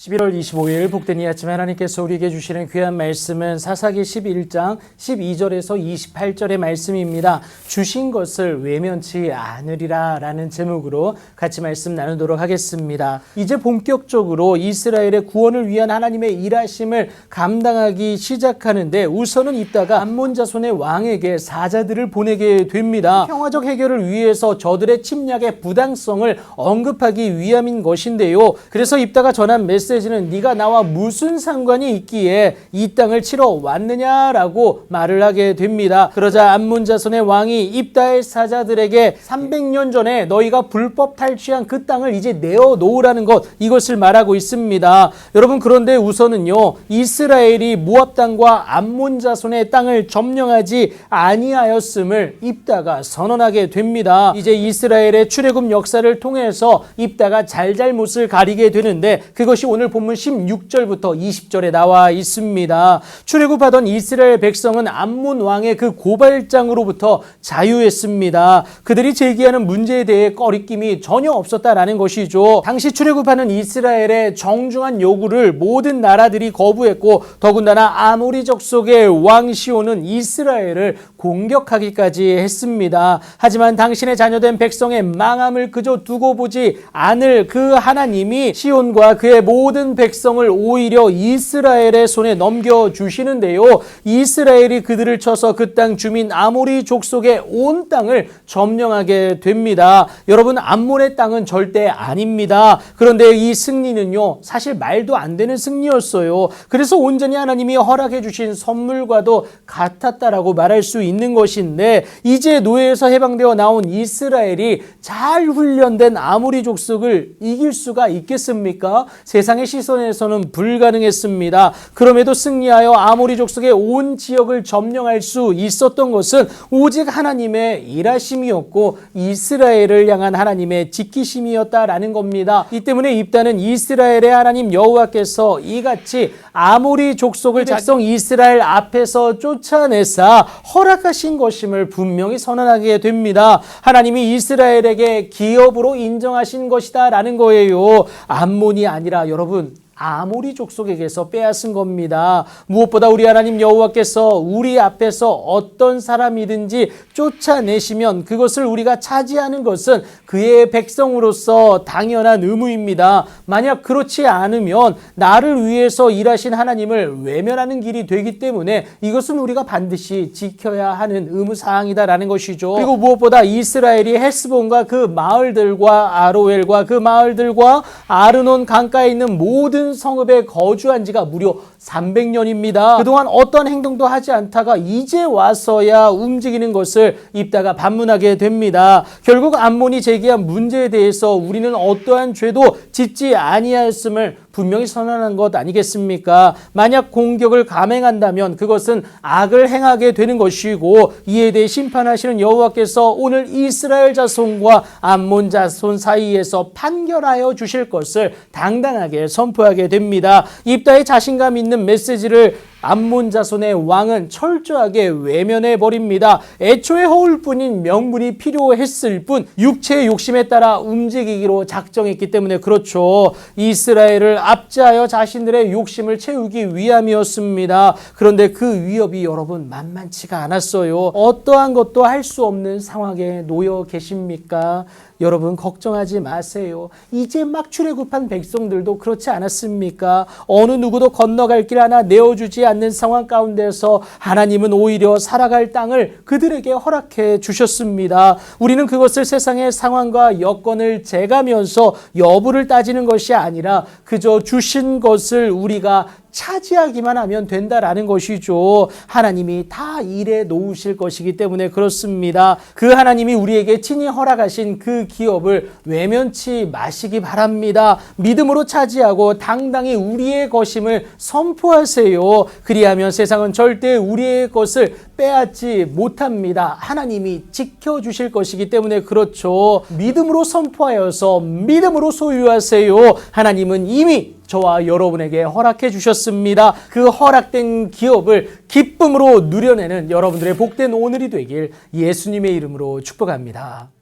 11월 25일 복된 이 아침 하나님께서 우리에게 주시는 귀한 말씀은 사사기 11장 12절에서 28절의 말씀입니다. 주신 것을 외면치 않으리라 라는 제목으로 같이 말씀 나누도록 하겠습니다. 이제 본격적으로 이스라엘의 구원을 위한 하나님의 일하심을 감당하기 시작하는데 우선은 입다가 암몬 자손의 왕에게 사자들을 보내게 됩니다. 평화적 해결을 위해서 저들의 침략의 부당성을 언급하기 위함인 것인데요. 그래서 입다가 전한 메시지는 네가 나와 무슨 상관이 있기에 이 땅을 치러 왔느냐라고 말을 하게 됩니다. 그러자 암몬 자손의 왕이 입다의 사자들에게 300년 전에 너희가 불법 탈취한 그 땅을 이제 내어놓으라는 것, 이것을 말하고 있습니다. 여러분, 그런데 우선은요, 이스라엘이 모압 땅과 암몬 자손의 땅을 점령하지 아니하였음을 입다가 선언하게 됩니다. 이제 이스라엘의 출애굽 역사를 통해서 입다가 잘잘못을 가리게 되는데 그것이 오늘 본문 16절부터 20절에 나와 있습니다. 출애굽하던 이스라엘 백성은 암몬 왕의 그 고발장으로부터 자유했습니다. 그들이 제기하는 문제에 대해 꺼리낌이 전혀 없었다라는 것이죠. 당시 출애굽하는 이스라엘의 정중한 요구를 모든 나라들이 거부했고 더군다나 아모리 족속의 왕 시온은 이스라엘을 공격하기까지 했습니다. 하지만 당신의 자녀된 백성의 망함을 그저 두고 보지 않을 그 하나님이 시온과 그의 모든 백성을 오히려 이스라엘의 손에 넘겨주시는데요. 이스라엘이 그들을 쳐서 그 땅 주민 아모리 족속의 온 땅을 점령하게 됩니다. 여러분, 암몬의 땅은 절대 아닙니다. 그런데 이 승리는요, 사실 말도 안 되는 승리였어요. 그래서 온전히 하나님이 허락해 주신 선물과도 같았다라고 말할 수 있는 것인데 이제 노예에서 해방되어 나온 이스라엘이 잘 훈련된 아모리 족속을 이길 수가 있겠습니까? 세상의 시선에서는 불가능했습니다. 그럼에도 승리하여 아모리 족속의 온 지역을 점령할 수 있었던 것은 오직 하나님의 일하심이었고 이스라엘을 향한 하나님의 지키심이었다라는 겁니다. 이 때문에 입다는 이스라엘의 하나님 여호와께서 이같이 아모리 족속을 백성 이스라엘 앞에서 쫓아내사 허락하신 것임을 분명히 선언하게 됩니다. 하나님이 이스라엘에게 기업으로 인정하신 것이다 라는 거예요. 암몬이 아니라 여러분, 아모리 족속에게서 빼앗은 겁니다. 무엇보다 우리 하나님 여호와께서 우리 앞에서 어떤 사람이든지 쫓아내시면 그것을 우리가 차지하는 것은 그의 백성으로서 당연한 의무입니다. 만약 그렇지 않으면 나를 위해서 일하신 하나님을 외면하는 길이 되기 때문에 이것은 우리가 반드시 지켜야 하는 의무사항이다라는 것이죠. 그리고 무엇보다 이스라엘이 헤스본과 그 마을들과 아로엘과 그 마을들과 아르논 강가에 있는 모든 성읍에 거주한 지가 무려 300년입니다. 그동안 어떤 행동도 하지 않다가 이제 와서야 움직이는 것을 입다가 반문하게 됩니다. 결국 암몬이 제기한 문제에 대해서 우리는 어떠한 죄도 짓지 아니하였음을 분명히 선언한 것 아니겠습니까? 만약 공격을 감행한다면 그것은 악을 행하게 되는 것이고 이에 대해 심판하시는 여호와께서 오늘 이스라엘 자손과 암몬 자손 사이에서 판결하여 주실 것을 당당하게 선포하게 됩니다. 입다의 자신감 있는 메시지를 암몬 자손의 왕은 철저하게 외면해 버립니다. 애초에 허울 뿐인 명분이 필요했을 뿐 육체의 욕심에 따라 움직이기로 작정했기 때문에 그렇죠. 이스라엘을 압제하여 자신들의 욕심을 채우기 위함이었습니다. 그런데 그 위협이 여러분 만만치가 않았어요. 어떠한 것도 할 수 없는 상황에 놓여 계십니까? 여러분, 걱정하지 마세요. 이제 막 출애굽한 백성들도 그렇지 않았습니까? 어느 누구도 건너갈 길 하나 내어주지 않는 상황 가운데서 하나님은 오히려 살아갈 땅을 그들에게 허락해 주셨습니다. 우리는 그것을 세상의 상황과 여건을 재가면서 여부를 따지는 것이 아니라 그저 주신 것을 우리가 차지하기만 하면 된다라는 것이죠. 하나님이 다 일해 놓으실 것이기 때문에 그렇습니다. 그 하나님이 우리에게 친히 허락하신 그 기업을 외면치 마시기 바랍니다. 믿음으로 차지하고 당당히 우리의 것임을 선포하세요. 그리하면 세상은 절대 우리의 것을 빼앗지 못합니다. 하나님이 지켜주실 것이기 때문에 그렇죠. 믿음으로 선포하여서 믿음으로 소유하세요. 하나님은 이미 저와 여러분에게 허락해 주셨습니다. 그 허락된 기업을 기쁨으로 누려내는 여러분들의 복된 오늘이 되길 예수님의 이름으로 축복합니다.